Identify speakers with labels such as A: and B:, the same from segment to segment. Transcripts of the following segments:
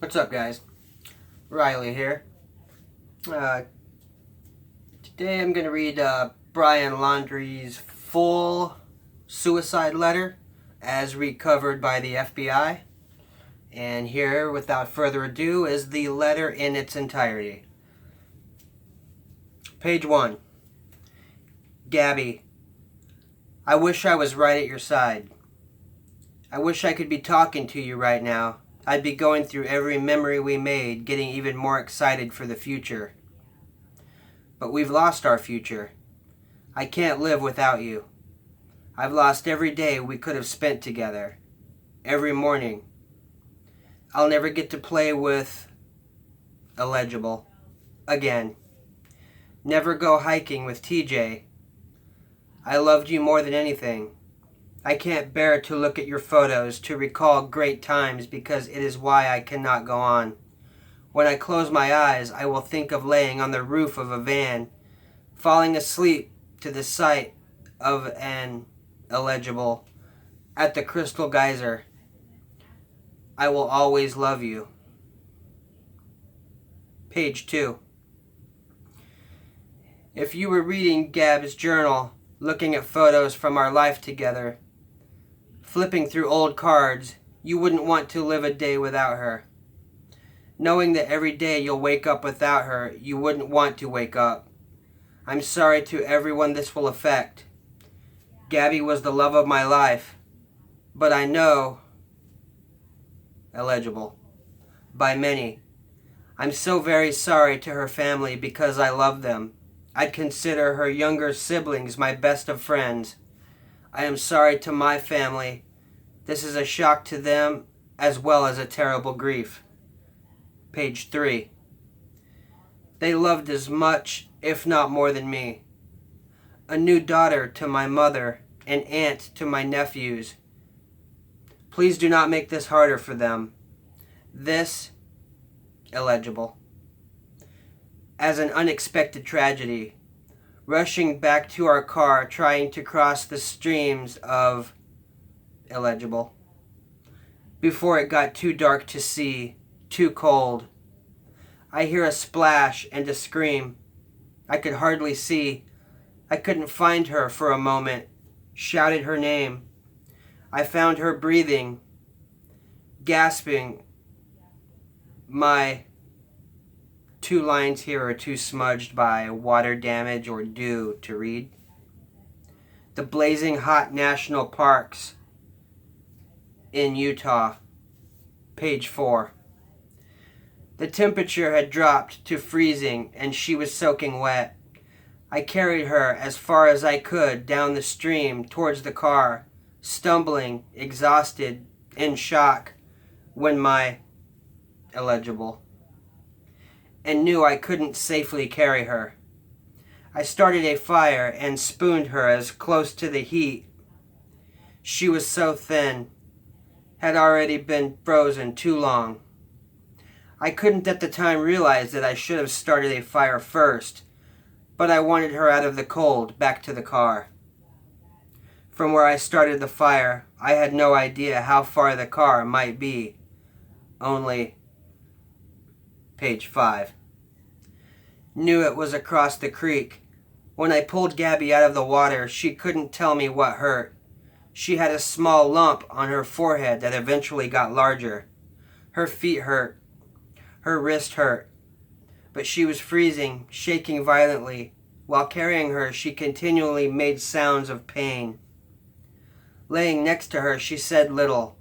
A: What's up, guys? Riley here. Today I'm going to read Brian Laundrie's full suicide letter as recovered by the FBI. And here, without further ado, is the letter in its entirety. Page 1. Gabby, I wish I was right at your side. I wish I could be talking to you right now. I'd be going through every memory we made, getting even more excited for the future. But we've lost our future. I can't live without you. I've lost every day we could have spent together. Every morning. I'll never get to play with... illegible. Again. Never go hiking with TJ. I loved you more than anything. I can't bear to look at your photos, to recall great times, because it is why I cannot go on. When I close my eyes, I will think of laying on the roof of a van, falling asleep to the sight of an illegible at the Crystal Geyser. I will always love you. Page 2. If you were reading Gab's journal, looking at photos from our life together, flipping through old cards, you wouldn't want to live a day without her. Knowing that every day you'll wake up without her, you wouldn't want to wake up. I'm sorry to everyone this will affect. Gabby was the love of my life, but I know, illegible, by many. I'm so very sorry to her family because I love them. I'd consider her younger siblings my best of friends. I am sorry to my family. This is a shock to them as well as a terrible grief. Page 3. They loved as much, if not more than me. A new daughter to my mother, an aunt to my nephews. Please do not make this harder for them. This, illegible. As an unexpected tragedy. Rushing back to our car, trying to cross the streams of... illegible. Before it got too dark to see, too cold. I hear a splash and a scream. I could hardly see. I couldn't find her for a moment. Shouted her name. I found her breathing, gasping. My... 2 lines here are too smudged by water damage or dew to read. The blazing hot national parks in Utah. Page 4. The temperature had dropped to freezing and she was soaking wet. I carried her as far as I could down the stream towards the car, stumbling, exhausted, in shock, when my... illegible... and knew I couldn't safely carry her. I started a fire and spooned her as close to the heat. She was so thin, had already been frozen too long. I couldn't at the time realize that I should have started a fire first, but I wanted her out of the cold, back to the car. From where I started the fire, I had no idea how far the car might be. Only... Page 5. Knew it was across the creek. When I pulled Gabby out of the water, she couldn't tell me what hurt. She had a small lump on her forehead that eventually got larger. Her feet hurt. Her wrist hurt. But she was freezing, shaking violently. While carrying her, she continually made sounds of pain. Laying next to her, she said little,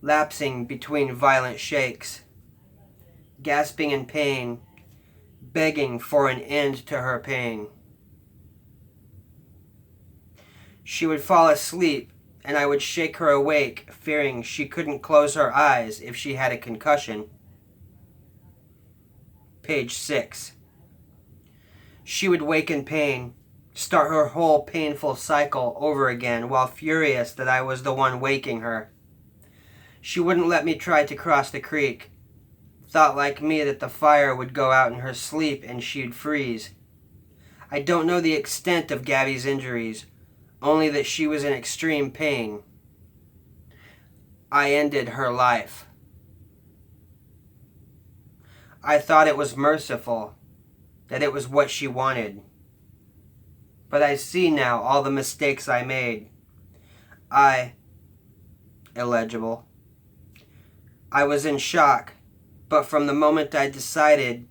A: lapsing between violent shakes. Gasping in pain, begging for an end to her pain. She would fall asleep, and I would shake her awake, fearing she couldn't close her eyes if she had a concussion. Page 6. She would wake in pain, start her whole painful cycle over again while furious that I was the one waking her. She wouldn't let me try to cross the creek. Thought like me that the fire would go out in her sleep and she'd freeze. I don't know the extent of Gabby's injuries, only that she was in extreme pain. I ended her life. I thought it was merciful, that it was what she wanted. But I see now all the mistakes I made. Illegible. I was in shock, but from the moment I decided,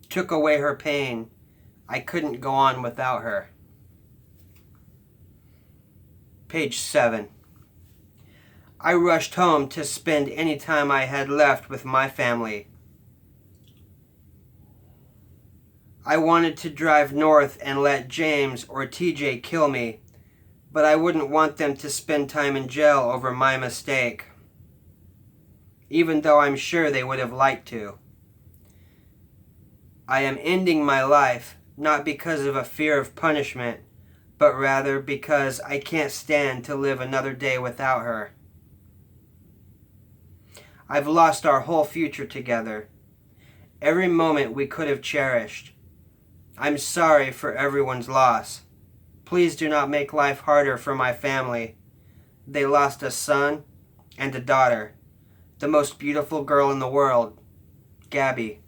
A: took away her pain, I couldn't go on without her. Page 7. I rushed home to spend any time I had left with my family. I wanted to drive north and let James or TJ kill me, but I wouldn't want them to spend time in jail over my mistake, even though I'm sure they would have liked to. I am ending my life not because of a fear of punishment, but rather because I can't stand to live another day without her. I've lost our whole future together, every moment we could have cherished. I'm sorry for everyone's loss. Please do not make life harder for my family. They lost a son and a daughter, the most beautiful girl in the world, Gabby.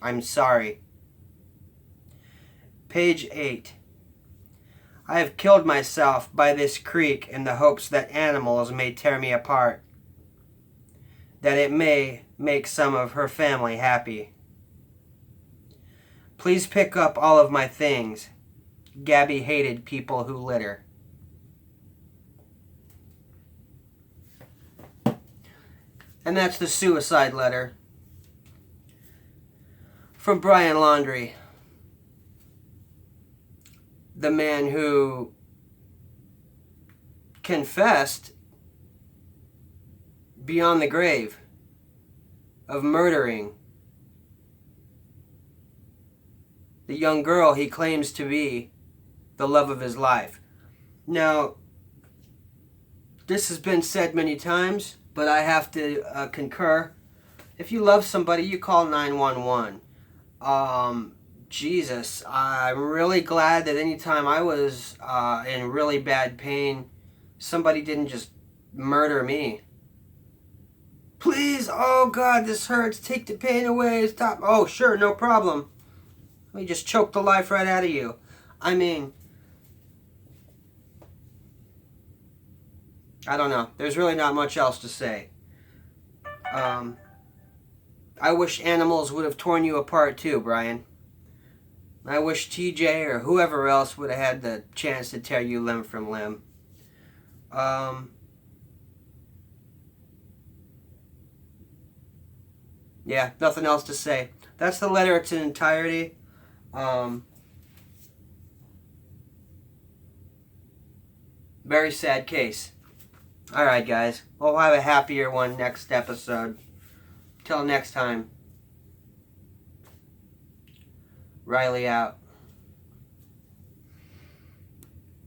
A: I'm sorry. Page 8. I have killed myself by this creek in the hopes that animals may tear me apart, that it may make some of her family happy. Please pick up all of my things. Gabby hated people who litter. And that's the suicide letter from Brian Laundrie, the man who confessed beyond the grave of murdering the young girl he claims to be the love of his life. Now, this has been said many times, but I have to concur. If you love somebody, you call 911. Jesus, I'm really glad that anytime I was in really bad pain, somebody didn't just murder me. Please, oh God, this hurts. Take the pain away. Stop. Oh, sure, no problem. Let me just choke the life right out of you. I mean, I don't know. There's really not much else to say. I wish animals would have torn you apart too, Brian. I wish TJ or whoever else would have had the chance to tear you limb from limb. Yeah, nothing else to say. That's the letter in its entirety. Very sad case. Alright, guys. We'll have a happier one next episode. Till next time. Riley out.